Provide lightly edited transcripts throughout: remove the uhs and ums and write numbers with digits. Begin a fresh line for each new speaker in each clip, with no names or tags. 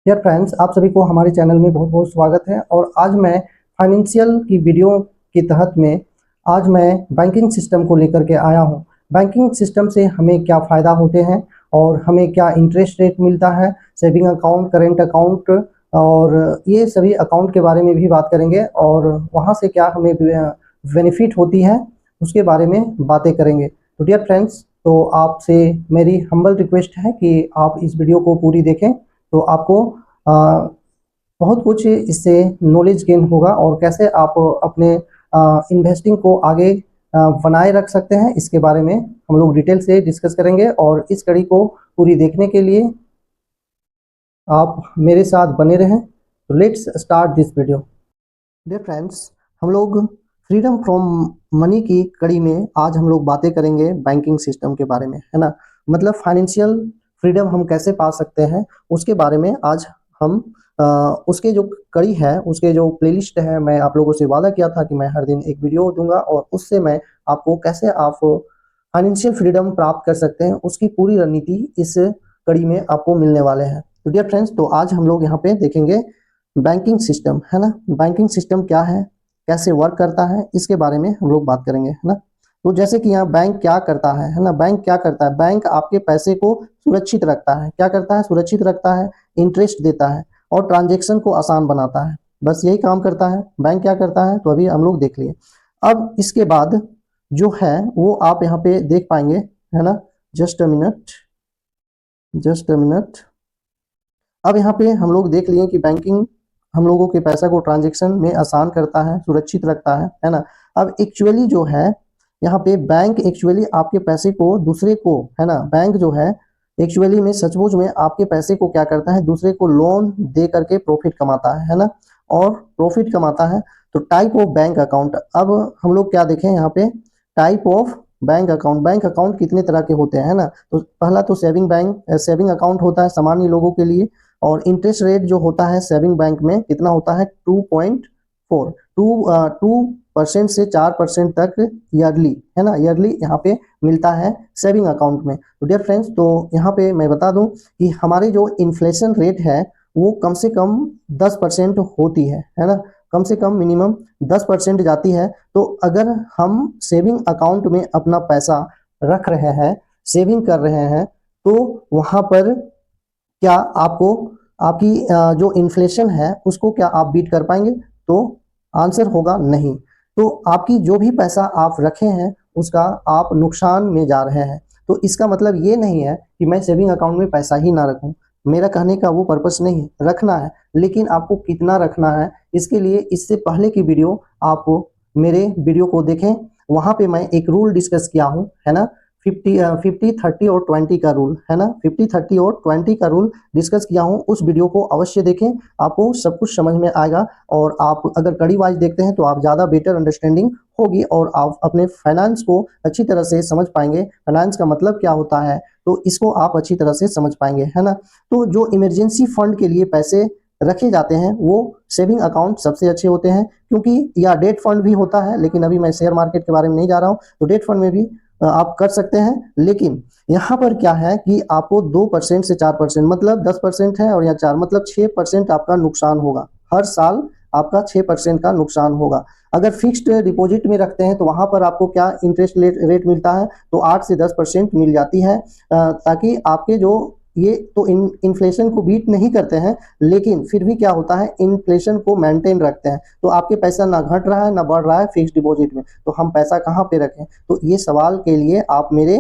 Dear friends, आप सभी को हमारे चैनल में बहुत बहुत स्वागत है। और आज मैं फाइनेंशियल की वीडियो के तहत में आज मैं बैंकिंग सिस्टम को लेकर के आया हूं। बैंकिंग सिस्टम से हमें क्या फ़ायदा होते हैं और हमें क्या इंटरेस्ट रेट मिलता है, सेविंग अकाउंट, करेंट अकाउंट और ये सभी अकाउंट के बारे में भी बात करेंगे और वहां से क्या हमें बेनिफिट होती है उसके बारे में बातें करेंगे। तो डियर फ्रेंड्स, तो आपसे मेरी हम्बल रिक्वेस्ट है कि आप इस वीडियो को पूरी देखें, तो आपको बहुत कुछ इससे नॉलेज गेन होगा और कैसे आप अपने इन्वेस्टिंग को आगे बनाए रख सकते हैं, इसके बारे में हम लोग डिटेल से डिस्कस करेंगे। और इस कड़ी को पूरी देखने के लिए आप मेरे साथ बने रहें। तो let's start this video. Dear friends, हम लोग फ्रीडम फ्रॉम मनी की कड़ी में आज हम लोग बातें करेंगे बैंकिंग सिस्टम के बारे में, है ना। मतलब फाइनेंशियल फ्रीडम हम कैसे पा सकते हैं उसके बारे में आज हम उसके जो कड़ी है, उसके जो प्लेलिस्ट है, मैं आप लोगों से वादा किया था कि मैं हर दिन एक वीडियो दूंगा और उससे मैं आपको कैसे आप फाइनेंशियल फ्रीडम प्राप्त कर सकते हैं उसकी पूरी रणनीति इस कड़ी में आपको मिलने वाले हैं। तो डियर फ्रेंड्स, तो आज हम लोग यहाँ पे देखेंगे बैंकिंग सिस्टम, है ना। बैंकिंग सिस्टम क्या है, कैसे वर्क करता है, इसके बारे में हम लोग बात करेंगे, है ना। तो जैसे कि यहाँ बैंक क्या करता है ना। बैंक क्या करता है, बैंक आपके पैसे को सुरक्षित रखता है। क्या करता है, सुरक्षित रखता है, इंटरेस्ट देता है और ट्रांजेक्शन को आसान बनाता है। बस यही काम करता है बैंक। क्या करता है तो अभी हम लोग देख लिए। अब इसके बाद जो है वो आप यहाँ पे देख पाएंगे, है ना। Just a minute, just a minute. अब यहाँ पे हम लोग देख लिए कि बैंकिंग हम लोगों के पैसा को ट्रांजेक्शन में आसान करता है, सुरक्षित रखता है ना। अब एक्चुअली जो है यहाँ पे बैंक एक्चुअली आपके पैसे को दूसरे को, है ना, बैंक जो है एक्चुअली में सचमुच में आपके पैसे को क्या करता है, दूसरे को लोन दे करके प्रॉफिट कमाता है ना। और प्रॉफिट कमाता है। तो टाइप ऑफ बैंक अकाउंट, अब हम लोग क्या देखें यहाँ पे, type of bank account. Bank account कितने तरह के होते हैं ना। तो पहला तो सेविंग अकाउंट होता है सामान्य लोगों के लिए। और इंटरेस्ट रेट जो होता है सेविंग बैंक में कितना होता है, 2.4 2% से 4% तक ईयरली, है ना, ईयरली यहाँ पे मिलता है सेविंग अकाउंट में। तो डियर फ्रेंड्स, तो यहाँ पे मैं बता दूं कि हमारी जो इन्फ्लेशन रेट है वो कम से कम 10% होती है ना। कम से कम मिनिमम 10% जाती है। तो अगर हम सेविंग अकाउंट में अपना पैसा रख रहे हैं, सेविंग कर रहे हैं, तो वहां पर क्या आपको आपकी जो इन्फ्लेशन है उसको क्या आप बीट कर पाएंगे, तो आंसर होगा नहीं। तो आपकी जो भी पैसा आप रखे हैं उसका आप नुकसान में जा रहे हैं। तो इसका मतलब ये नहीं है कि मैं सेविंग अकाउंट में पैसा ही ना रखूं। मेरा कहने का वो पर्पस नहीं है, रखना है, लेकिन आपको कितना रखना है इसके लिए इससे पहले की वीडियो आप मेरे वीडियो को देखें। वहां पे मैं एक रूल डिस्कस किया हूं, है ना। 50, 30 और 20 का रूल, है ना। 50, 30 और 20 का रूल डिस्कस किया हूँ, उस वीडियो को अवश्य देखें, आपको सब कुछ समझ में आएगा। और आप अगर कड़ी वाइज देखते हैं तो आप ज़्यादा बेटर अंडरस्टैंडिंग होगी और आप अपने फाइनेंस को अच्छी तरह से समझ पाएंगे। फाइनेंस का मतलब क्या होता है तो इसको आप अच्छी तरह से समझ पाएंगे, है ना। तो जो इमरजेंसी फंड के लिए पैसे रखे जाते हैं वो सेविंग अकाउंट सबसे अच्छे होते हैं, क्योंकि या डेट फंड भी होता है, लेकिन अभी मैं शेयर मार्केट के बारे में नहीं जा रहा हूँ। तो डेट फंड में भी आप कर सकते हैं, लेकिन यहाँ पर क्या है कि आपको 2% से 4%, मतलब 10% है और या 4 मतलब 6% आपका नुकसान होगा हर साल। आपका 6% का नुकसान होगा। अगर फिक्स्ड डिपॉजिट में रखते हैं तो वहां पर आपको क्या इंटरेस्ट रेट मिलता है, तो 8 से 10% मिल जाती है। ताकि आपके जो ये तो इन्फ्लेशन को बीट नहीं करते हैं, लेकिन फिर भी क्या होता है, इन्फ्लेशन को मेंटेन रखते हैं। तो आपके पैसा ना घट रहा है ना बढ़ रहा है फिक्स्ड डिपॉजिट में, तो हम पैसा कहाँ पे रखें। तो ये सवाल के लिए आप मेरे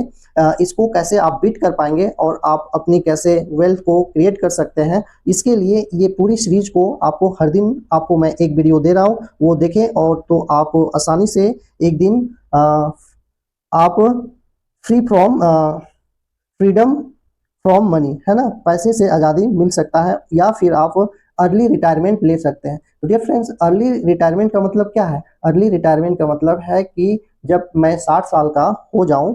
इसको कैसे आप बीट कर पाएंगे और आप अपनी कैसे वेल्थ को क्रिएट कर सकते हैं, इसके लिए ये पूरी सीरीज को आपको हर दिन आपको मैं एक वीडियो दे रहा हूँ, वो देखें और तो आप आसानी से एक दिन आप फ्रीडम फ्रॉम मनी, है ना, पैसे से आज़ादी मिल सकता है, या फिर आप अर्ली रिटायरमेंट ले सकते हैं। तो डियर फ्रेंड्स, अर्ली रिटायरमेंट का मतलब क्या है। अर्ली रिटायरमेंट का मतलब है कि जब मैं 60 साल का हो जाऊं,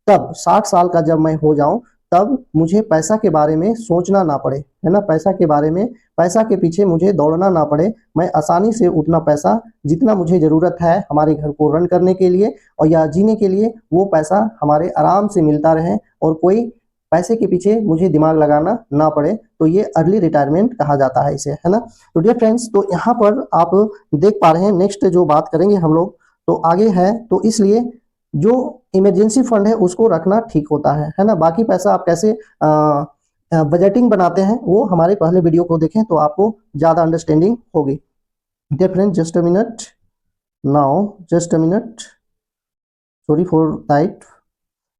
तब 60 साल का जब मैं हो जाऊं तब मुझे पैसा के बारे में सोचना ना पड़े, है ना। पैसा के बारे में, पैसा के पीछे मुझे दौड़ना ना पड़े। मैं आसानी से उतना पैसा जितना मुझे ज़रूरत है हमारे घर को रन करने के लिए और या जीने के लिए, वो पैसा हमारे आराम से मिलता रहे और कोई पैसे के पीछे मुझे दिमाग लगाना ना पड़े, तो ये अर्ली रिटायरमेंट कहा जाता है इसे, है ना। तो डियर फ्रेंड्स, तो यहाँ पर आप देख पा रहे हैं, नेक्स्ट जो बात करेंगे हम लोग तो आगे है, तो इसलिए जो इमरजेंसी फंड है उसको रखना ठीक होता है ना। बाकी पैसा आप कैसे बजटिंग बनाते हैं वो हमारे पहले वीडियो को देखें तो आपको ज़्यादा अंडरस्टैंडिंग होगी। Dear friends, just a minute, now just a minute, sorry for that.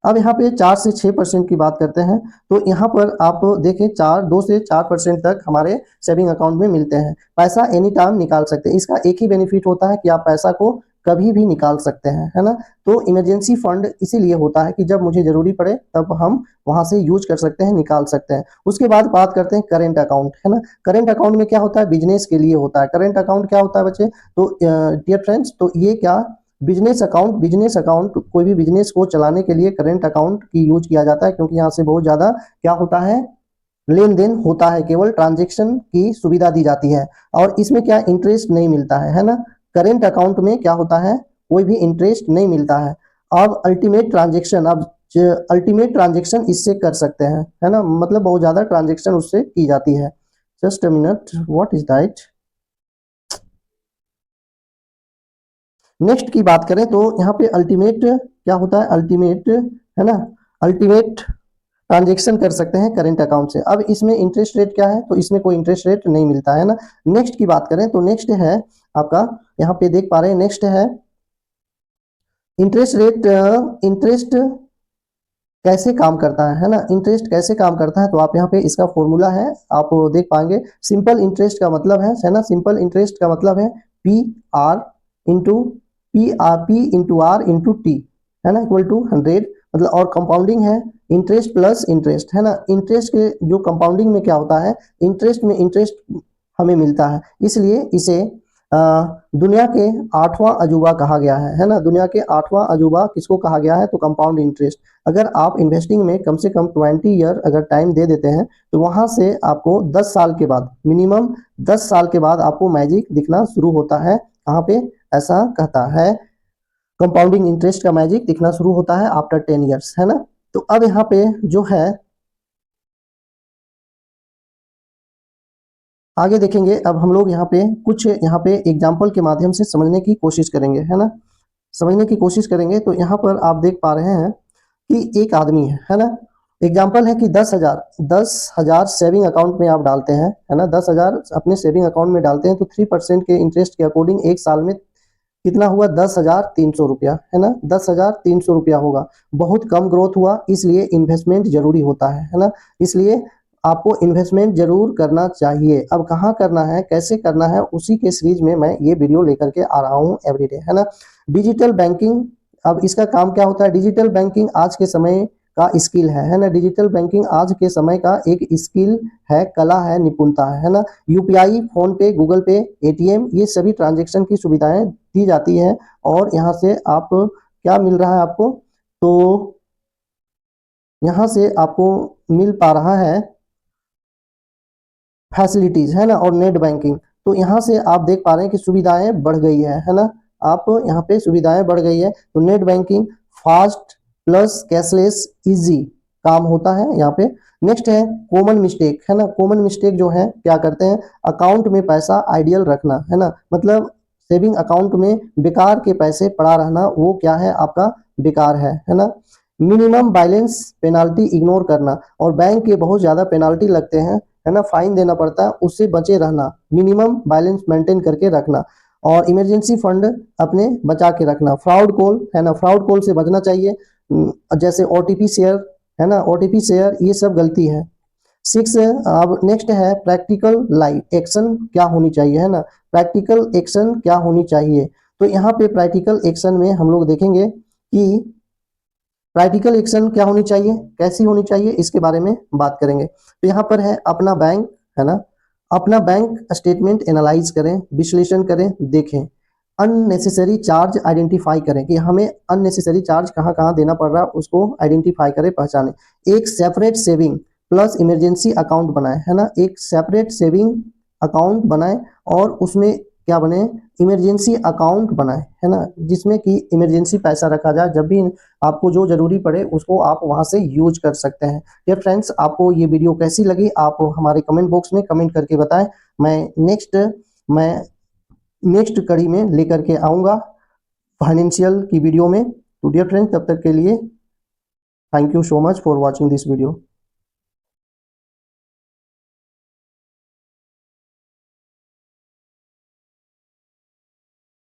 अब यहाँ पे 4 से 6% की बात करते हैं, तो यहाँ पर आप देखें 2 से 4% तक हमारे सेविंग अकाउंट में मिलते हैं। पैसा एनी टाइम निकाल सकते हैं, इसका एक ही बेनिफिट होता है कि आप पैसा को कभी भी निकाल सकते हैं, है ना। तो इमरजेंसी फंड इसीलिए होता है कि जब मुझे जरूरी पड़े तब हम वहां से यूज कर सकते हैं, निकाल सकते हैं। उसके बाद बात करते हैं करेंट अकाउंट, है ना। करेंट अकाउंट में क्या होता है, बिजनेस के लिए होता है। करेंट अकाउंट क्या होता है बच्चे, तो डियर फ्रेंड्स, तो ये क्या, बिजनेस अकाउंट कोई भी बिजनेस को चलाने के लिए करेंट अकाउंट की यूज किया जाता है, क्योंकि यहाँ से बहुत ज्यादा क्या होता है, लेन देन होता है, केवल ट्रांजैक्शन की सुविधा दी जाती है और इसमें क्या इंटरेस्ट नहीं मिलता है ना। करेंट अकाउंट में क्या होता है, कोई भी इंटरेस्ट नहीं मिलता है। अब अल्टीमेट ट्रांजैक्शन इससे कर सकते हैं, है ना, मतलब बहुत ज्यादा ट्रांजैक्शन उससे की जाती है। Just a minute, what is that. Next की बात करें तो यहाँ पे अल्टीमेट क्या होता है, अल्टीमेट, है ना, अल्टीमेट ट्रांजेक्शन कर सकते हैं करेंट अकाउंट से। अब इसमें इंटरेस्ट रेट क्या है, तो इसमें कोई इंटरेस्ट रेट नहीं मिलता है ना। नेक्स्ट की बात करें तो नेक्स्ट है आपका, यहाँ पे देख पा रहे हैं, नेक्स्ट है इंटरेस्ट रेट। इंटरेस्ट कैसे काम करता है ना, इंटरेस्ट कैसे काम करता है, तो आप यहाँ पे इसका फॉर्मूला है, आप देख पाएंगे। सिंपल इंटरेस्ट का मतलब है ना, सिंपल इंटरेस्ट का मतलब है P R into R into T, है ना, इक्वल टू 100, मतलब। और कंपाउंडिंग है इंटरेस्ट प्लस इंटरेस्ट, है ना। इंटरेस्ट के जो कंपाउंडिंग में क्या होता है, इंटरेस्ट में इंटरेस्ट हमें मिलता है, इसलिए इसे दुनिया के 8वां अजूबा कहा गया है ना। दुनिया के 8वां अजूबा किसको कहा गया है, तो कंपाउंड इंटरेस्ट। अगर आप इन्वेस्टिंग में कम से कम 20 ईयर अगर टाइम दे देते हैं, तो वहां से आपको 10 साल के बाद, मिनिमम 10 साल के बाद आपको मैजिक दिखना शुरू होता है। कहाँ पे, ऐसा कहता है, कंपाउंडिंग इंटरेस्ट का मैजिक दिखना शुरू होता है आफ्टर 10 ईयर्स, है ना। तो अब यहाँ पे जो है आगे देखेंगे, अब हम लोग यहाँ पे कुछ यहाँ पे एग्जाम्पल के माध्यम से समझने की कोशिश करेंगे, है ना, समझने की कोशिश करेंगे। तो यहाँ पर आप देख पा रहे हैं कि एक आदमी है ना, एग्जाम्पल है कि 10,000 सेविंग अकाउंट में आप डालते हैं, है ना, 10,000 अपने सेविंग अकाउंट में डालते हैं, तो 3% के इंटरेस्ट के अकॉर्डिंग एक साल में कितना हुआ, 10,300 रुपया, है ना, 10,300 रुपया होगा। बहुत कम ग्रोथ हुआ, इसलिए इन्वेस्टमेंट जरूरी होता है ना। इसलिए आपको इन्वेस्टमेंट जरूर करना चाहिए। अब कहाँ करना है, कैसे करना है, उसी के सीरीज में मैं ये वीडियो लेकर के आ रहा हूँ एवरीडे, है ना। डिजिटल बैंकिंग, अब इसका काम क्या होता है, डिजिटल बैंकिंग आज के समय का स्किल है ना। डिजिटल बैंकिंग आज के समय का एक स्किल है, कला है, निपुणता है ना। यूपीआई, फोन पे, गूगल पे, एटीएम, ये सभी ट्रांजैक्शन की सुविधाएं दी जाती है और यहाँ से आप क्या मिल रहा है आपको, तो यहाँ से आपको मिल पा रहा है फैसिलिटीज, है ना, और नेट बैंकिंग। तो यहाँ से आप देख पा रहे हैं कि सुविधाएं बढ़ गई है ना। आप यहाँ पे सुविधाएं बढ़ गई है, तो net banking fast plus cashless easy काम होता है यहाँ पे। नेक्स्ट है कॉमन मिस्टेक, है ना। कॉमन मिस्टेक जो है क्या करते हैं, अकाउंट में पैसा आइडियल रखना, है ना, मतलब सेविंग अकाउंट में बेकार के पैसे पड़ा रहना, वो क्या है, आपका बेकार है ना। मिनिमम बैलेंस पेनाल्टी इग्नोर करना, और बैंक के बहुत ज्यादा पेनाल्टी लगते हैं, है ना, फाइन देना पड़ता है, उससे बचे रहना, मिनिमम बैलेंस मेंटेन करके रखना। और इमरजेंसी फंड अपने बचा के रखना। फ्रॉड कॉल, है ना, फ्रॉड कॉल से बचना चाहिए, जैसे ओटीपी शेयर, है ना, ओटीपी शेयर, ये सब गलती है। 6, अब नेक्स्ट है प्रैक्टिकल लाइफ एक्शन क्या होनी चाहिए, है ना, प्रैक्टिकल एक्शन क्या होनी चाहिए। तो यहाँ पे प्रैक्टिकल एक्शन में हम लोग देखेंगे कि प्रैक्टिकल एक्शन क्या होनी चाहिए, कैसी होनी चाहिए, इसके बारे में बात करेंगे। तो यहाँ पर है अपना बैंक, है ना, अपना बैंक स्टेटमेंट एनालाइज करें, विश्लेषण करें, देखें। अननेसेसरी चार्ज आइडेंटिफाई करें कि हमें अननेसेसरी चार्ज कहाँ कहाँ देना पड़ रहा है, उसको आइडेंटिफाई करें, पहचानें। एक separate saving plus emergency account बनाए, है ना, एक सेपरेट सेविंग अकाउंट बनाए और उसमें क्या बने, इमरजेंसी अकाउंट बनाए, है ना, जिसमें कि इमरजेंसी पैसा रखा जाए, जब भी आपको जो जरूरी पड़े उसको आप वहां से यूज कर सकते हैं। डियर फ्रेंड्स, आपको ये वीडियो कैसी लगी आप हमारे कमेंट बॉक्स में कमेंट करके बताएं। मैं नेक्स्ट कड़ी में लेकर के आऊँगा फाइनेंशियल की वीडियो में। तो डियर फ्रेंड्स, तब तक के लिए thank you so much for watching this video.